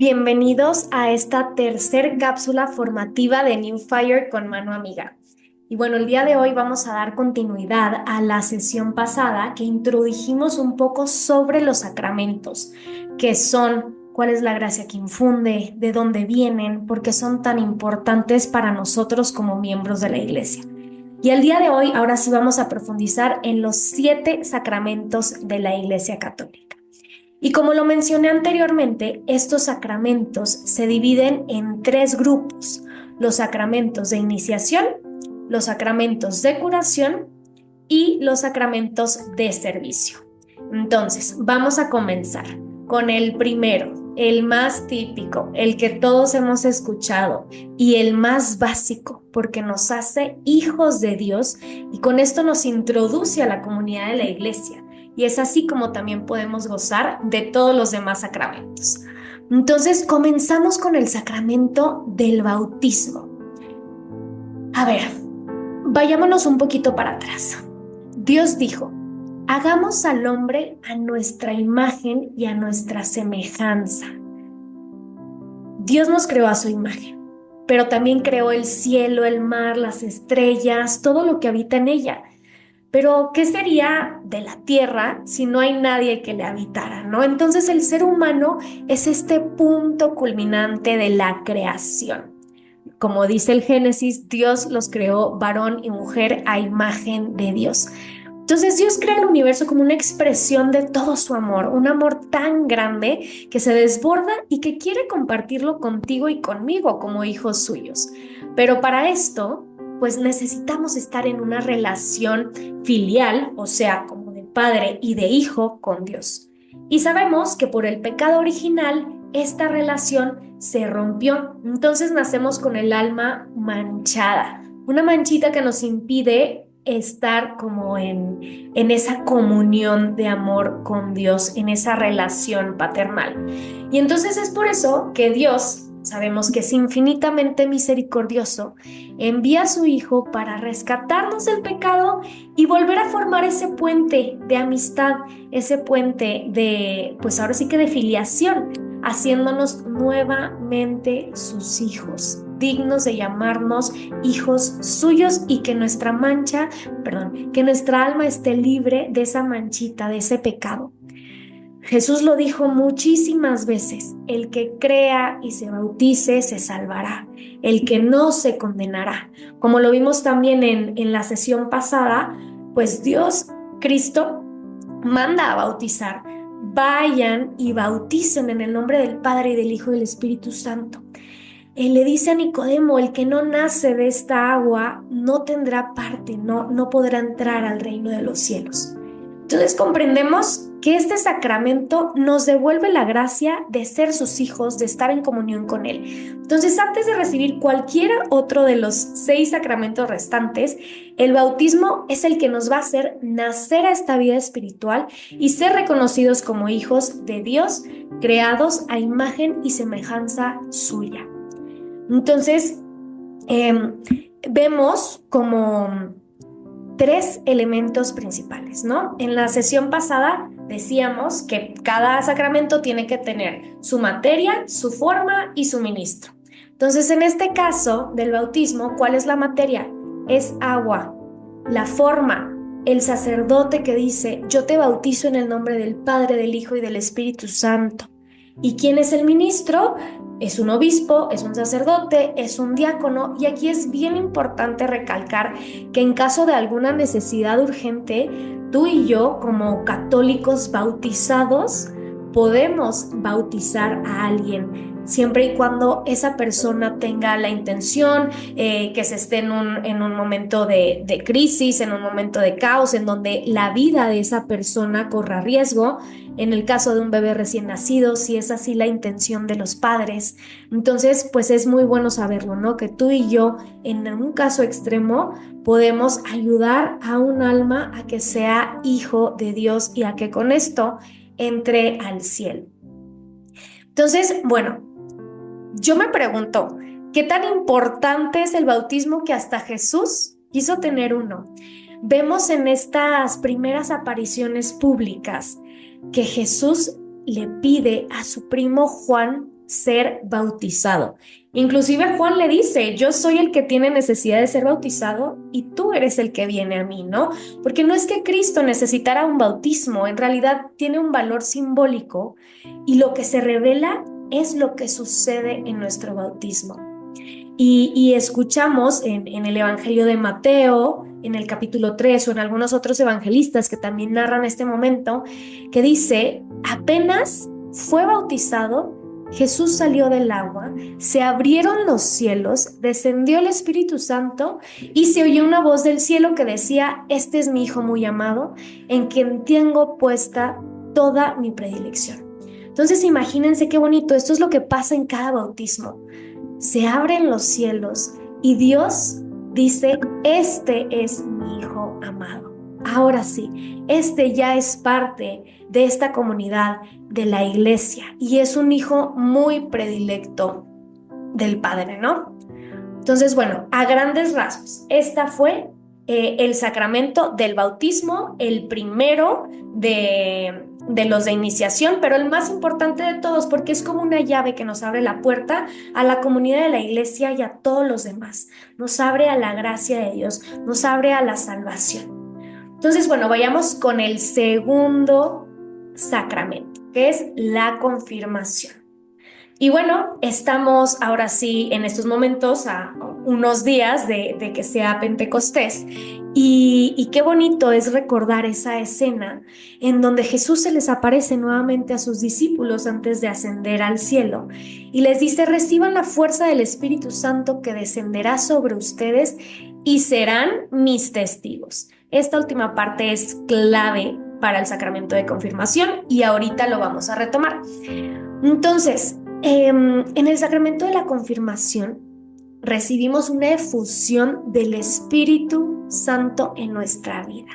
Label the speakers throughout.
Speaker 1: Bienvenidos a esta tercer cápsula formativa de New Fire con Mano Amiga. Y bueno, el día de hoy vamos a dar continuidad a la sesión pasada que introdujimos un poco sobre los sacramentos, qué son, cuál es la gracia que infunde, de dónde vienen, por qué son tan importantes para nosotros como miembros de la Iglesia. Y el día de hoy, ahora sí vamos a profundizar en los 7 sacramentos de la Iglesia Católica. Y como lo mencioné anteriormente, estos sacramentos se dividen en 3 grupos: los sacramentos de iniciación, los sacramentos de curación y los sacramentos de servicio. Entonces, vamos a comenzar con el primero, el más típico, el que todos hemos escuchado y el más básico, porque nos hace hijos de Dios y con esto nos introduce a la comunidad de la Iglesia. Y es así como también podemos gozar de todos los demás sacramentos. Entonces, comenzamos con el sacramento del bautismo. A ver, vayámonos un poquito para atrás. Dios dijo: hagamos al hombre a nuestra imagen y a nuestra semejanza. Dios nos creó a su imagen, pero también creó el cielo, el mar, las estrellas, todo lo que habita en ella. Pero, ¿qué sería de la tierra si no hay nadie que le habitara, ¿no? Entonces, el ser humano es este punto culminante de la creación. Como dice el Génesis, Dios los creó varón y mujer a imagen de Dios. Entonces, Dios crea el universo como una expresión de todo su amor, un amor tan grande que se desborda y que quiere compartirlo contigo y conmigo como hijos suyos. Pero para esto, pues necesitamos estar en una relación filial, o sea, como de padre y de hijo con Dios. Y sabemos que por el pecado original, esta relación se rompió. Entonces nacemos con el alma manchada, una manchita que nos impide estar como en esa comunión de amor con Dios, en esa relación paternal. Y entonces es por eso que Dios, sabemos que es infinitamente misericordioso, envía a su Hijo para rescatarnos del pecado y volver a formar ese puente de amistad, ese puente de, pues ahora sí que de filiación, haciéndonos nuevamente sus hijos, dignos de llamarnos hijos suyos y que nuestra que nuestra alma esté libre de esa manchita, de ese pecado. Jesús lo dijo muchísimas veces: el que crea y se bautice se salvará, el que no se condenará. Como lo vimos también en la sesión pasada, pues Dios, Cristo, manda a bautizar. Vayan y bauticen en el nombre del Padre y del Hijo y del Espíritu Santo. Él le dice a Nicodemo: el que no nace de esta agua no tendrá parte, no podrá entrar al reino de los cielos. Entonces comprendemos que este sacramento nos devuelve la gracia de ser sus hijos, de estar en comunión con Él. Entonces, antes de recibir cualquier otro de los 6 sacramentos restantes, el bautismo es el que nos va a hacer nacer a esta vida espiritual y ser reconocidos como hijos de Dios, creados a imagen y semejanza suya. Entonces, vemos como 3 elementos principales, ¿no? En la sesión pasada decíamos que cada sacramento tiene que tener su materia, su forma y su ministro. Entonces, en este caso del bautismo, ¿cuál es la materia? Es agua. La forma, el sacerdote que dice: yo te bautizo en el nombre del Padre, del Hijo y del Espíritu Santo. ¿Y quién es el ministro? Es un obispo, es un sacerdote, es un diácono. Y aquí es bien importante recalcar que en caso de alguna necesidad urgente, tú y yo, como católicos bautizados, podemos bautizar a alguien, siempre y cuando esa persona tenga la intención, que se esté en un momento de crisis, en un momento de caos, en donde la vida de esa persona corra riesgo. En el caso de un bebé recién nacido, si es así la intención de los padres. Entonces, pues es muy bueno saberlo, ¿no? Que tú y yo, en un caso extremo, podemos ayudar a un alma a que sea hijo de Dios y a que con esto entre al cielo. Entonces, bueno, yo me pregunto, ¿qué tan importante es el bautismo que hasta Jesús quiso tener uno? Vemos en estas primeras apariciones públicas que Jesús le pide a su primo Juan ser bautizado. Inclusive Juan le dice, yo soy el que tiene necesidad de ser bautizado y tú eres el que viene a mí, ¿no? Porque no es que Cristo necesitara un bautismo, en realidad tiene un valor simbólico y lo que se revela es lo que sucede en nuestro bautismo. Y escuchamos en el Evangelio de Mateo, en el capítulo 3 o en algunos otros evangelistas que también narran este momento, que dice, apenas fue bautizado, Jesús salió del agua, se abrieron los cielos, descendió el Espíritu Santo y se oyó una voz del cielo que decía, este es mi Hijo muy amado, en quien tengo puesta toda mi predilección. Entonces imagínense qué bonito, esto es lo que pasa en cada bautismo. Se abren los cielos y Dios dice, este es mi Hijo amado. Ahora sí, este ya es parte de esta comunidad de la iglesia y es un hijo muy predilecto del Padre, ¿no? Entonces, bueno, a grandes rasgos, esta fue el sacramento del bautismo, el primero de los de iniciación, pero el más importante de todos porque es como una llave que nos abre la puerta a la comunidad de la iglesia y a todos los demás. Nos abre a la gracia de Dios, nos abre a la salvación. Entonces, bueno, vayamos con el segundo sacramento, que es la confirmación. Y bueno, estamos ahora sí en estos momentos a unos días de que sea Pentecostés y qué bonito es recordar esa escena en donde Jesús se les aparece nuevamente a sus discípulos antes de ascender al cielo y les dice, reciban la fuerza del Espíritu Santo que descenderá sobre ustedes y serán mis testigos. Esta última parte es clave para el sacramento de confirmación y ahorita lo vamos a retomar. Entonces, en el sacramento de la confirmación recibimos una efusión del Espíritu Santo en nuestra vida.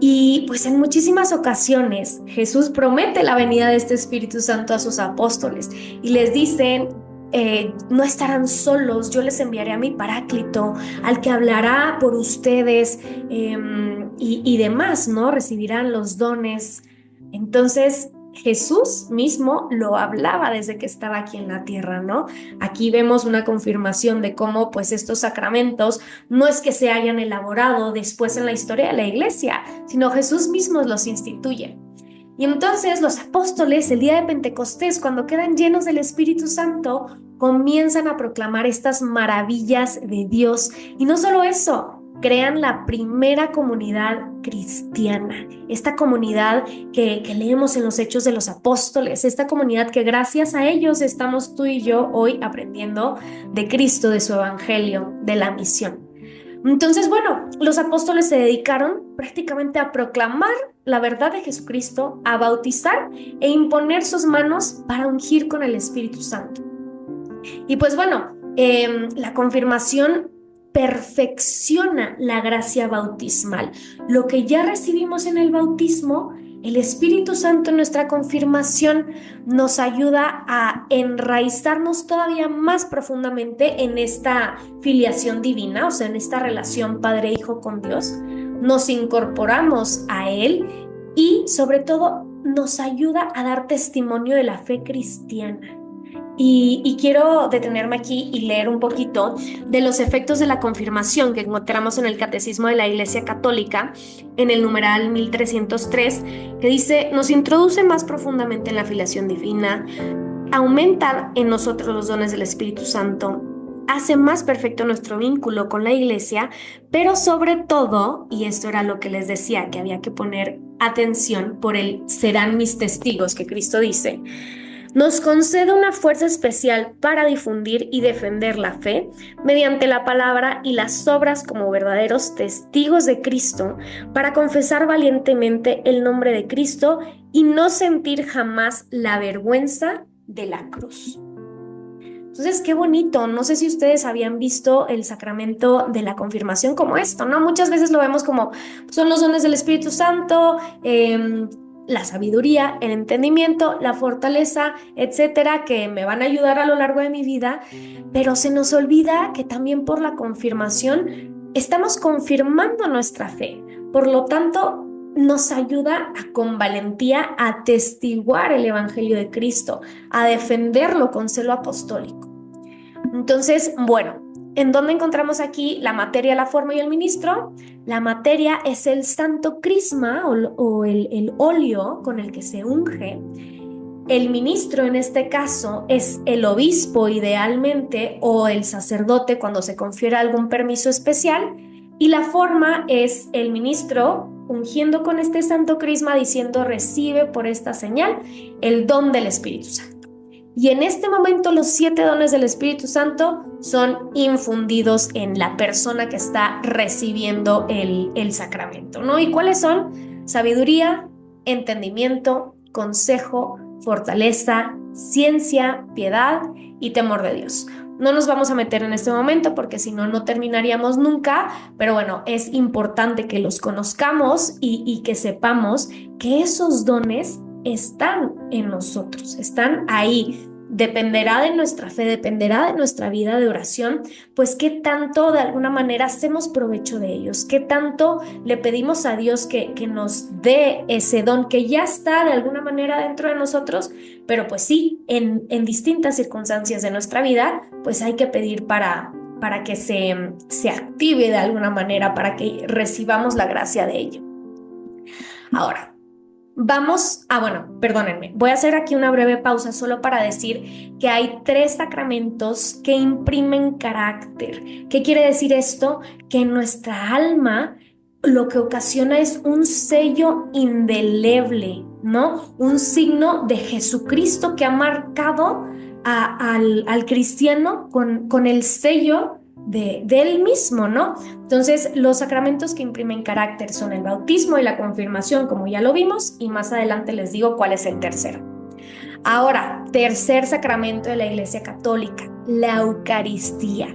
Speaker 1: Y pues en muchísimas ocasiones Jesús promete la venida de este Espíritu Santo a sus apóstoles y les dice, no estarán solos, yo les enviaré a mi Paráclito, al que hablará por ustedes y demás, ¿no? Recibirán los dones. Entonces, Jesús mismo lo hablaba desde que estaba aquí en la tierra, ¿no? Aquí vemos una confirmación de cómo pues estos sacramentos no es que se hayan elaborado después en la historia de la iglesia, sino Jesús mismo los instituye. Y entonces los apóstoles, el día de Pentecostés, cuando quedan llenos del Espíritu Santo, comienzan a proclamar estas maravillas de Dios. Y no solo eso, crean la primera comunidad cristiana, esta comunidad que leemos en los Hechos de los Apóstoles, esta comunidad que gracias a ellos estamos tú y yo hoy aprendiendo de Cristo, de su evangelio, de la misión. Entonces, bueno, los apóstoles se dedicaron prácticamente a proclamar la verdad de Jesucristo, a bautizar e imponer sus manos para ungir con el Espíritu Santo. Y pues bueno, la confirmación perfecciona la gracia bautismal. Lo que ya recibimos en el bautismo, el Espíritu Santo en nuestra confirmación nos ayuda a enraizarnos todavía más profundamente en esta filiación divina, o sea, en esta relación Padre-Hijo con Dios. Nos incorporamos a Él y sobre todo nos ayuda a dar testimonio de la fe cristiana. Y quiero detenerme aquí y leer un poquito de los efectos de la confirmación que encontramos en el Catecismo de la Iglesia Católica, en el numeral 1303, que dice, nos introduce más profundamente en la filiación divina, aumenta en nosotros los dones del Espíritu Santo, hace más perfecto nuestro vínculo con la Iglesia, pero sobre todo, y esto era lo que les decía, que había que poner atención por el serán mis testigos que Cristo dice, nos concede una fuerza especial para difundir y defender la fe mediante la palabra y las obras como verdaderos testigos de Cristo, para confesar valientemente el nombre de Cristo y no sentir jamás la vergüenza de la cruz. Entonces, qué bonito. No sé si ustedes habían visto el sacramento de la confirmación como esto, ¿no? Muchas veces lo vemos como son los dones del Espíritu Santo, la sabiduría, el entendimiento, la fortaleza, etcétera, que me van a ayudar a lo largo de mi vida, pero se nos olvida que también por la confirmación estamos confirmando nuestra fe. Por lo tanto, nos ayuda con valentía a atestiguar el Evangelio de Cristo, a defenderlo con celo apostólico. Entonces, bueno, ¿en dónde encontramos aquí la materia, la forma y el ministro? La materia es el santo crisma o el óleo con el que se unge. El ministro en este caso es el obispo idealmente o el sacerdote cuando se confiere algún permiso especial, y la forma es el ministro ungiendo con este santo crisma diciendo: recibe por esta señal el don del Espíritu Santo. Y en este momento los 7 dones del Espíritu Santo son infundidos en la persona que está recibiendo el sacramento, ¿no? ¿Y cuáles son? Sabiduría, entendimiento, consejo, fortaleza, ciencia, piedad y temor de Dios. No nos vamos a meter en este momento porque si no, no terminaríamos nunca, pero bueno, es importante que los conozcamos y que sepamos que esos dones están en nosotros, están ahí. Dependerá de nuestra fe, dependerá de nuestra vida de oración, pues qué tanto de alguna manera hacemos provecho de ellos, qué tanto le pedimos a Dios que nos dé ese don que ya está de alguna manera dentro de nosotros, pero pues sí, en distintas circunstancias de nuestra vida, pues hay que pedir para que se active de alguna manera, para que recibamos la gracia de ello. Ahora, perdónenme, voy a hacer aquí una breve pausa solo para decir que hay 3 sacramentos que imprimen carácter. ¿Qué quiere decir esto? Que en nuestra alma lo que ocasiona es un sello indeleble, ¿no? Un signo de Jesucristo que ha marcado al cristiano con el sello de él mismo, ¿no? Entonces, los sacramentos que imprimen carácter son el bautismo y la confirmación, como ya lo vimos, y más adelante les digo cuál es el tercero. Ahora, tercer sacramento de la Iglesia Católica, la Eucaristía.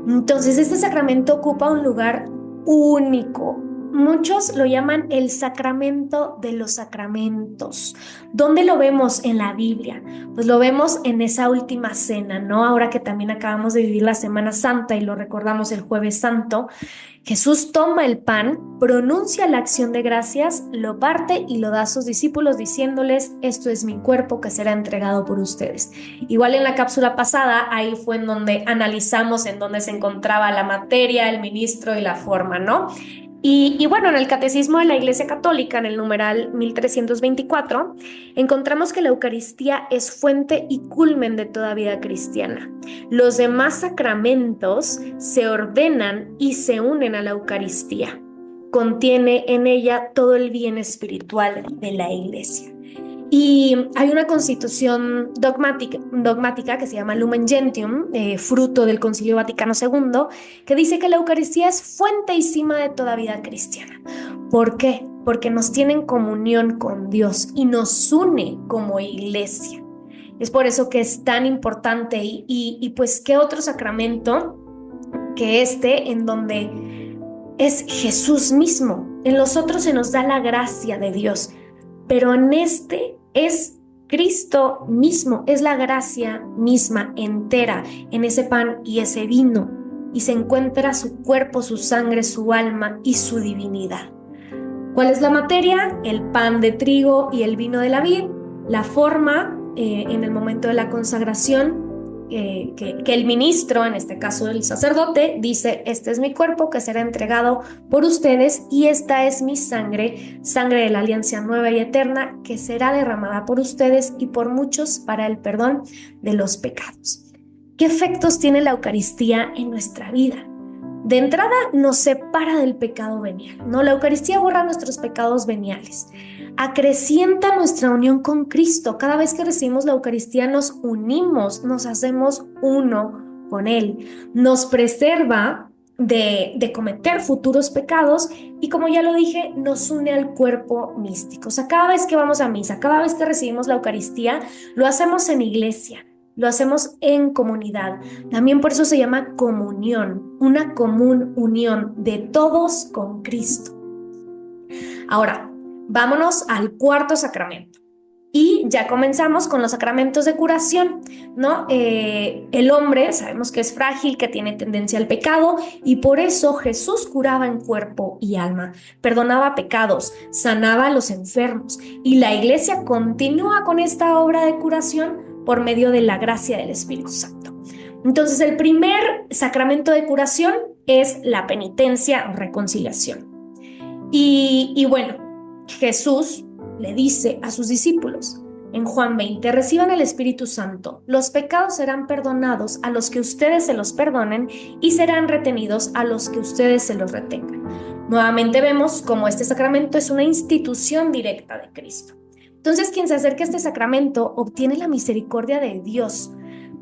Speaker 1: Entonces, este sacramento ocupa un lugar único. Muchos lo llaman el sacramento de los sacramentos. ¿Dónde lo vemos en la Biblia? Pues lo vemos en esa última cena, ¿no? Ahora que también acabamos de vivir la Semana Santa y lo recordamos el Jueves Santo, Jesús toma el pan, pronuncia la acción de gracias, lo parte y lo da a sus discípulos diciéndoles: esto es mi cuerpo que será entregado por ustedes. Igual en la cápsula pasada, ahí fue en donde analizamos en dónde se encontraba la materia, el ministro y la forma, ¿no? Y bueno, en el Catecismo de la Iglesia Católica, en el numeral 1324, encontramos que la Eucaristía es fuente y culmen de toda vida cristiana. Los demás sacramentos se ordenan y se unen a la Eucaristía. Contiene en ella todo el bien espiritual de la Iglesia. Y hay una constitución dogmática que se llama Lumen Gentium, fruto del Concilio Vaticano II, que dice que la Eucaristía es fuente y cima de toda vida cristiana. ¿Por qué? Porque nos tiene en comunión con Dios y nos une como iglesia. Es por eso que es tan importante y pues qué otro sacramento que en donde es Jesús mismo. En los otros se nos da la gracia de Dios, pero en este es Cristo mismo, es la gracia misma entera en ese pan y ese vino, y se encuentra su cuerpo, su sangre, su alma y su divinidad. ¿Cuál es la materia? El pan de trigo y el vino de la vid. La forma, en el momento de la consagración, que el ministro, en este caso el sacerdote, dice: este es mi cuerpo que será entregado por ustedes y esta es mi sangre, sangre de la alianza nueva y eterna, que será derramada por ustedes y por muchos para el perdón de los pecados. ¿Qué efectos tiene la Eucaristía en nuestra vida? De entrada, nos separa del pecado venial, ¿no? La Eucaristía borra nuestros pecados veniales. Acrecienta nuestra unión con Cristo. Cada vez que recibimos la Eucaristía nos unimos, nos hacemos uno con Él. Nos preserva de cometer futuros pecados y, como ya lo dije, nos une al cuerpo místico. O sea, cada vez que vamos a misa, cada vez que recibimos la Eucaristía, lo hacemos en iglesia, lo hacemos en comunidad. También por eso se llama comunión, una común unión de todos con Cristo. Ahora, vámonos al cuarto sacramento. Y ya comenzamos con los sacramentos de curación, ¿no? El hombre sabemos que es frágil, que tiene tendencia al pecado, y por eso Jesús curaba en cuerpo y alma, perdonaba pecados, sanaba a los enfermos, y la Iglesia continúa con esta obra de curación por medio de la gracia del Espíritu Santo. Entonces, el primer sacramento de curación es la penitencia o reconciliación. Y bueno, Jesús le dice a sus discípulos en Juan 20, reciban el Espíritu Santo, los pecados serán perdonados a los que ustedes se los perdonen y serán retenidos a los que ustedes se los retengan. Nuevamente vemos cómo este sacramento es una institución directa de Cristo. Entonces, quien se acerca a este sacramento obtiene la misericordia de Dios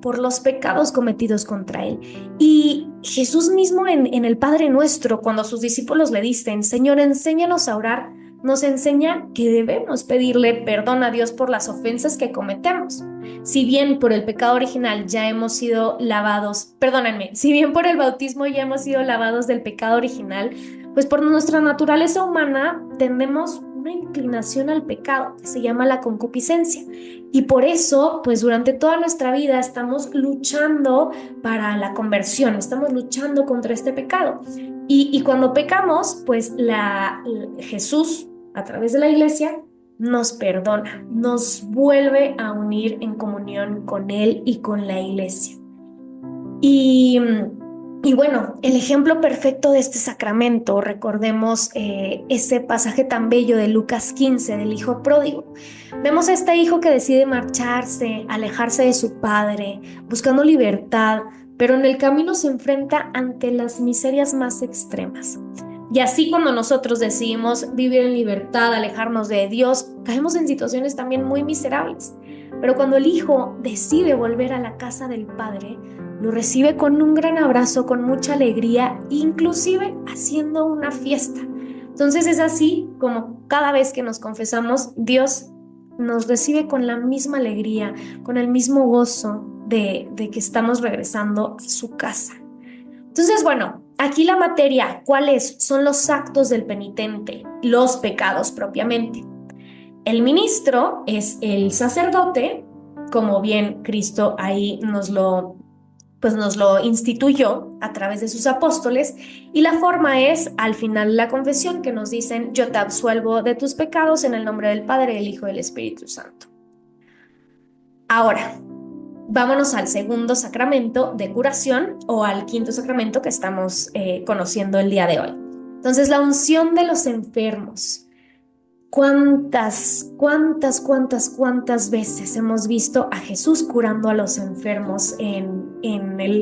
Speaker 1: por los pecados cometidos contra él. Y Jesús mismo en el Padre Nuestro, cuando sus discípulos le dicen, Señor, enséñanos a orar, nos enseña que debemos pedirle perdón a Dios por las ofensas que cometemos. Si bien por el pecado original ya hemos sido lavados, perdónenme, si bien por el bautismo ya hemos sido lavados del pecado original, pues por nuestra naturaleza humana tendemos una inclinación al pecado que se llama la concupiscencia. Y por eso, pues durante toda nuestra vida estamos luchando para la conversión, estamos luchando contra este pecado. Y cuando pecamos, pues Jesús, a través de la Iglesia, nos perdona, nos vuelve a unir en comunión con Él y con la Iglesia. Y bueno, el ejemplo perfecto de este sacramento, recordemos ese pasaje tan bello de Lucas 15, del hijo pródigo. Vemos a este hijo que decide marcharse, alejarse de su padre, buscando libertad, pero en el camino se enfrenta ante las miserias más extremas. Y así cuando nosotros decidimos vivir en libertad, alejarnos de Dios, caemos en situaciones también muy miserables. Pero cuando el hijo decide volver a la casa del padre, lo recibe con un gran abrazo, con mucha alegría, inclusive haciendo una fiesta. Entonces es así como cada vez que nos confesamos, Dios nos recibe con la misma alegría, con el mismo gozo de que estamos regresando a su casa. Entonces, bueno, aquí la materia, ¿cuáles son los actos del penitente? Los pecados propiamente. El ministro es el sacerdote, como bien Cristo ahí nos lo instituyó a través de sus apóstoles, y la forma es al final de la confesión que nos dicen, yo te absuelvo de tus pecados en el nombre del Padre, del Hijo y del Espíritu Santo. Ahora, vámonos al segundo sacramento de curación o al quinto sacramento que estamos conociendo el día de hoy. Entonces, la unción de los enfermos. ¿Cuántas veces hemos visto a Jesús curando a los enfermos en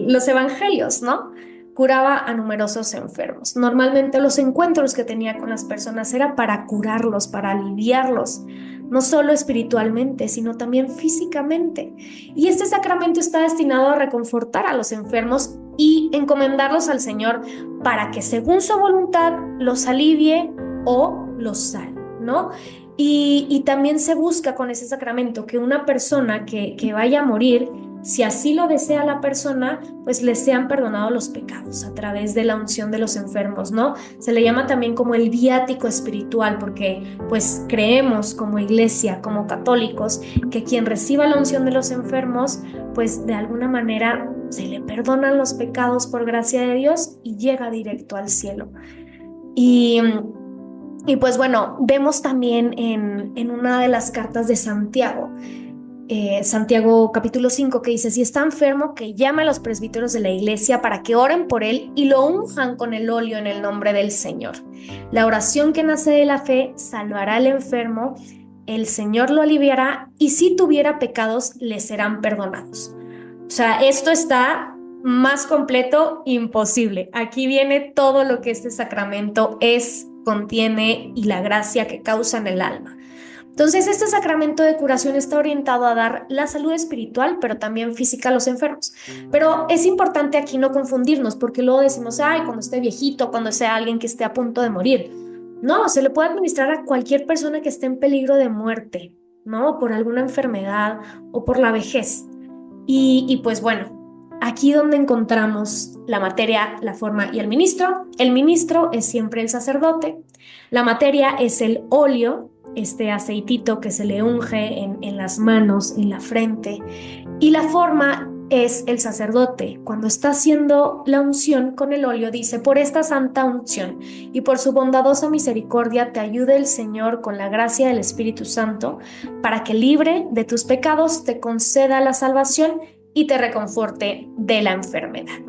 Speaker 1: los evangelios, ¿no? Curaba a numerosos enfermos. Normalmente los encuentros que tenía con las personas era para curarlos, para aliviarlos, no solo espiritualmente, sino también físicamente. Y este sacramento está destinado a reconfortar a los enfermos y encomendarlos al Señor para que según su voluntad los alivie o los salve, ¿no? Y también se busca con ese sacramento que una persona que vaya a morir, si así lo desea la persona, pues le sean perdonados los pecados a través de la unción de los enfermos, ¿no? Se le llama también como el viático espiritual, porque pues creemos como iglesia, como católicos, que quien reciba la unción de los enfermos, pues de alguna manera se le perdonan los pecados por gracia de Dios y llega directo al cielo. Y pues bueno, vemos también en una de las cartas de Santiago, Santiago capítulo 5, que dice, si está enfermo, que llame a los presbíteros de la iglesia para que oren por él y lo unjan con el óleo en el nombre del Señor. La oración que nace de la fe salvará al enfermo, el Señor lo aliviará y si tuviera pecados le serán perdonados. O sea, esto está más completo, imposible. Aquí viene todo lo que este sacramento contiene y la gracia que causa en el alma. Entonces, este sacramento de curación está orientado a dar la salud espiritual, pero también física a los enfermos. Pero es importante aquí no confundirnos, porque luego decimos, ay, cuando esté viejito, cuando sea alguien que esté a punto de morir. No, se le puede administrar a cualquier persona que esté en peligro de muerte, ¿no? Por alguna enfermedad o por la vejez. Y pues bueno, aquí donde encontramos la materia, la forma y el ministro. El ministro es siempre el sacerdote. La materia es el óleo este aceitito que se le unge en las manos, en la frente. Y la forma es el sacerdote. Cuando está haciendo la unción con el óleo, dice: por esta santa unción y por su bondadosa misericordia te ayude el Señor con la gracia del Espíritu Santo, para que libre de tus pecados te conceda la salvación y te reconforte de la enfermedad.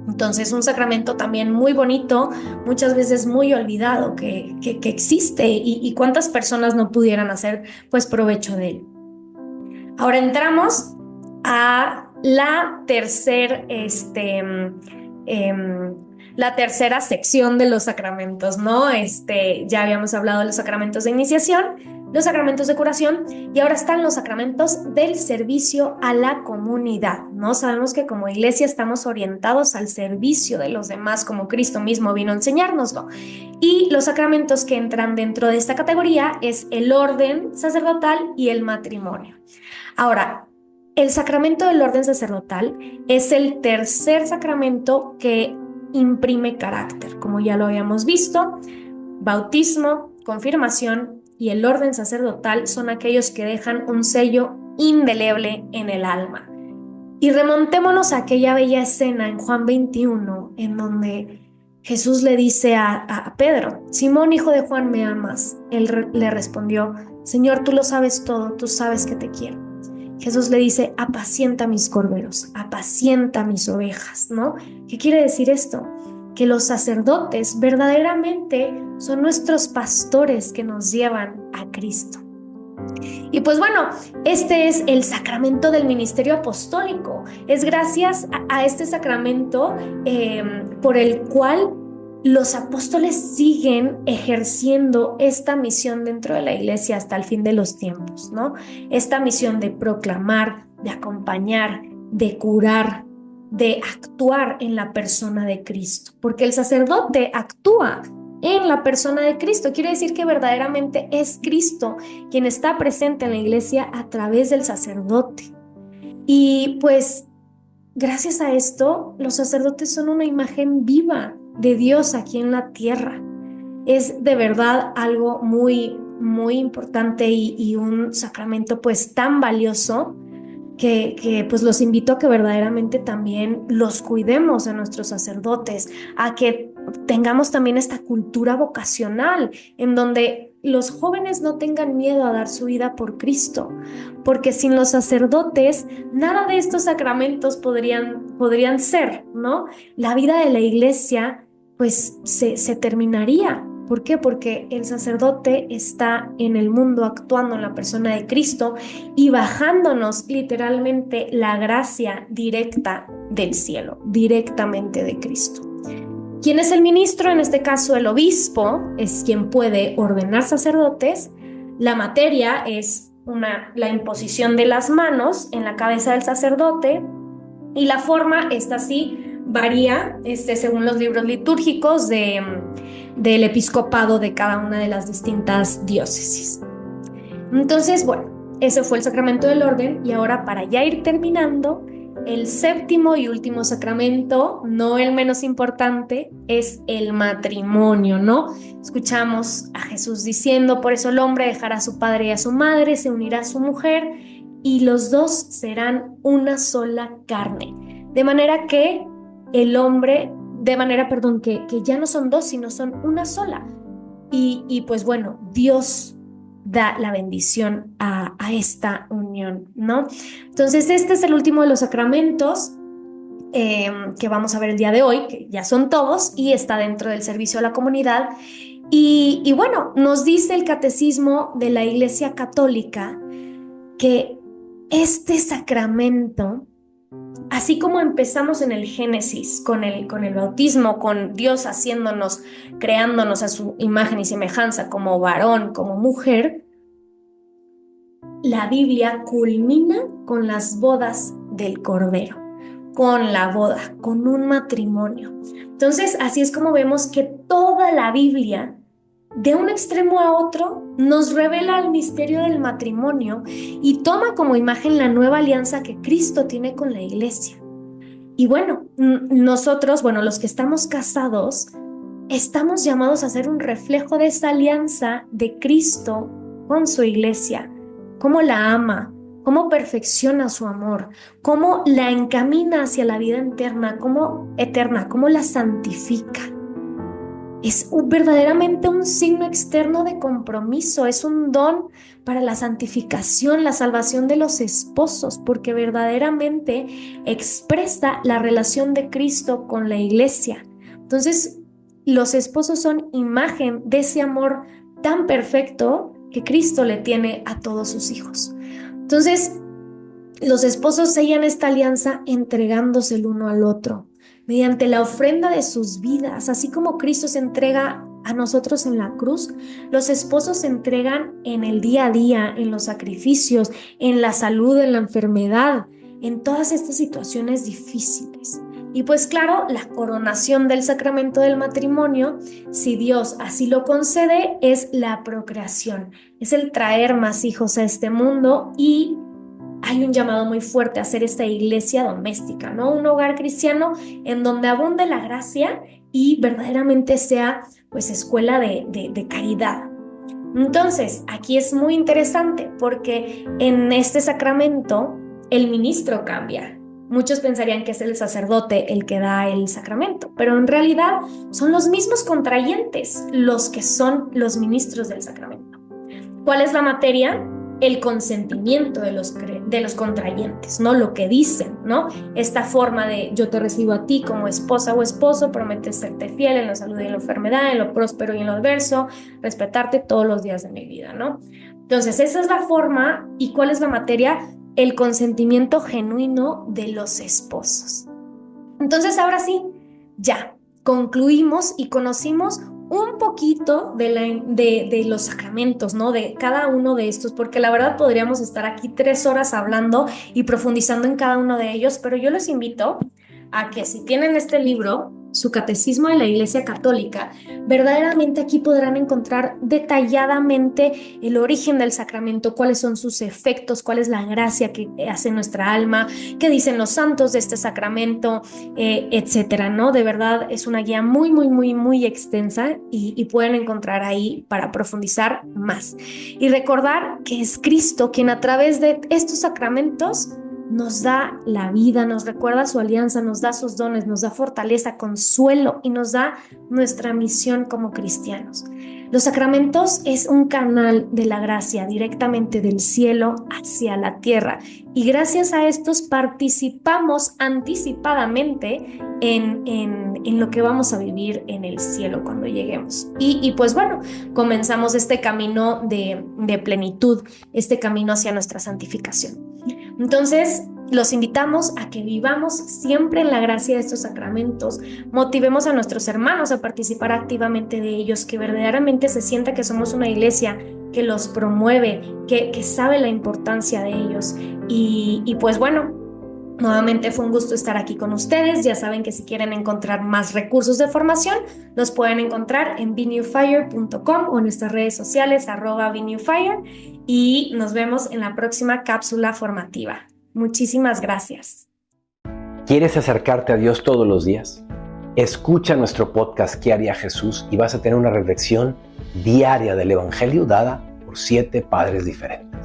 Speaker 1: Entonces, un sacramento también muy bonito, muchas veces muy olvidado que existe, y cuántas personas no pudieran hacer pues provecho de él. Ahora entramos a la tercera sección de los sacramentos, ¿no? Ya habíamos hablado de los sacramentos de iniciación, los sacramentos de curación, y ahora están los sacramentos del servicio a la comunidad, ¿no? Sabemos que como iglesia estamos orientados al servicio de los demás, como Cristo mismo vino a enseñárnoslo. Y los sacramentos que entran dentro de esta categoría es el orden sacerdotal y el matrimonio. Ahora, el sacramento del orden sacerdotal es el tercer sacramento que imprime carácter, como ya lo habíamos visto. Bautismo, confirmación y el orden sacerdotal son aquellos que dejan un sello indeleble en el alma. Y remontémonos a aquella bella escena en Juan 21, en donde Jesús le dice a Pedro: Simón, hijo de Juan, ¿me amas? Él le respondió: Señor, tú lo sabes todo, tú sabes que te quiero. Jesús le dice: apacienta mis corderos, apacienta mis ovejas, ¿no? ¿Qué quiere decir esto? Que los sacerdotes verdaderamente son nuestros pastores que nos llevan a Cristo. Y pues bueno, este es el sacramento del ministerio apostólico. Es gracias a este sacramento por el cual los apóstoles siguen ejerciendo esta misión dentro de la iglesia hasta el fin de los tiempos, ¿no? Esta misión de proclamar, de acompañar, de curar, de actuar en la persona de Cristo, porque el sacerdote actúa en la persona de Cristo. Quiere decir que verdaderamente es Cristo quien está presente en la iglesia a través del sacerdote. Y pues gracias a esto, los sacerdotes son una imagen viva de Dios aquí en la tierra. Es de verdad algo muy, muy importante y un sacramento pues tan valioso que pues los invito a que verdaderamente también los cuidemos a nuestros sacerdotes, a que tengamos también esta cultura vocacional en donde los jóvenes no tengan miedo a dar su vida por Cristo, porque sin los sacerdotes nada de estos sacramentos podrían ser, ¿no? La vida de la iglesia pues se terminaría. ¿Por qué? Porque el sacerdote está en el mundo actuando en la persona de Cristo y bajándonos literalmente la gracia directa del cielo, directamente de Cristo. ¿Quién es el ministro? En este caso, el obispo es quien puede ordenar sacerdotes. La materia es la imposición de las manos en la cabeza del sacerdote, y la forma, esta sí varía según los libros litúrgicos del episcopado de cada una de las distintas diócesis. Entonces, bueno, ese fue el sacramento del orden, y ahora, para ya ir terminando, el séptimo y último sacramento, no el menos importante, es el matrimonio, ¿no? Escuchamos a Jesús diciendo: por eso el hombre dejará a su padre y a su madre, se unirá a su mujer, y los dos serán una sola carne. De manera que que ya no son dos, sino son una sola. Y pues bueno, Dios da la bendición a esta unión, ¿no? Entonces, este es el último de los sacramentos que vamos a ver el día de hoy, que ya son todos, y está dentro del servicio a la comunidad. Y bueno, nos dice el Catecismo de la Iglesia Católica que este sacramento, así como empezamos en el Génesis con el bautismo, con Dios creándonos a su imagen y semejanza como varón, como mujer, la Biblia culmina con las bodas del Cordero, con la boda, con un matrimonio. Entonces, así es como vemos que toda la Biblia, de un extremo a otro, nos revela el misterio del matrimonio y toma como imagen la nueva alianza que Cristo tiene con la iglesia. Y bueno, nosotros, los que estamos casados, estamos llamados a ser un reflejo de esa alianza de Cristo con su iglesia, cómo la ama, cómo perfecciona su amor, cómo la encamina hacia la vida eterna, cómo la santifica. Es verdaderamente un signo externo de compromiso, es un don para la santificación, la salvación de los esposos, porque verdaderamente expresa la relación de Cristo con la iglesia. Entonces, los esposos son imagen de ese amor tan perfecto que Cristo le tiene a todos sus hijos. Entonces, los esposos sellan esta alianza entregándose el uno al otro mediante la ofrenda de sus vidas, así como Cristo se entrega a nosotros en la cruz. Los esposos se entregan en el día a día, en los sacrificios, en la salud, en la enfermedad, en todas estas situaciones difíciles. Y pues claro, la coronación del sacramento del matrimonio, si Dios así lo concede, es la procreación, es el traer más hijos a este mundo, y hay un llamado muy fuerte a hacer esta iglesia doméstica, ¿no? Un hogar cristiano en donde abunde la gracia y verdaderamente sea, pues, escuela de caridad. Entonces, aquí es muy interesante porque en este sacramento el ministro cambia. Muchos pensarían que es el sacerdote el que da el sacramento, pero en realidad son los mismos contrayentes los que son los ministros del sacramento. ¿Cuál es la materia? El consentimiento de los contrayentes, ¿no? Lo que dicen, ¿no? Esta forma de yo te recibo a ti como esposa o esposo, prometes serte fiel en la salud y en la enfermedad, en lo próspero y en lo adverso, respetarte todos los días de mi vida, ¿no? Entonces, esa es la forma. ¿Y cuál es la materia? El consentimiento genuino de los esposos. Entonces, ahora sí, ya concluimos y conocimos un poquito de los sacramentos, ¿no? De cada uno de estos, porque la verdad podríamos estar aquí 3 horas hablando y profundizando en cada uno de ellos, pero yo les invito a que si tienen este libro, su Catecismo de la Iglesia Católica, verdaderamente aquí podrán encontrar detalladamente el origen del sacramento, cuáles son sus efectos, cuál es la gracia que hace nuestra alma, qué dicen los santos de este sacramento, etcétera, ¿no? De verdad es una guía muy, muy, muy, muy extensa y pueden encontrar ahí para profundizar más. Y recordar que es Cristo quien a través de estos sacramentos nos da la vida, nos recuerda su alianza, nos da sus dones, nos da fortaleza, consuelo y nos da nuestra misión como cristianos. Los sacramentos es un canal de la gracia directamente del cielo hacia la tierra, y gracias a estos participamos anticipadamente en lo que vamos a vivir en el cielo cuando lleguemos. Y pues bueno, comenzamos este camino de plenitud, este camino hacia nuestra santificación. Entonces, los invitamos a que vivamos siempre en la gracia de estos sacramentos, motivemos a nuestros hermanos a participar activamente de ellos, que verdaderamente se sienta que somos una iglesia que los promueve, que sabe la importancia de ellos. Y pues bueno, nuevamente fue un gusto estar aquí con ustedes. Ya saben que si quieren encontrar más recursos de formación, los pueden encontrar en benewfire.com o en nuestras redes sociales @benewfire, y nos vemos en la próxima cápsula formativa. Muchísimas gracias.
Speaker 2: ¿Quieres acercarte a Dios todos los días? Escucha nuestro podcast ¿Qué haría Jesús? Y vas a tener una reflexión diaria del Evangelio dada por 7 padres diferentes.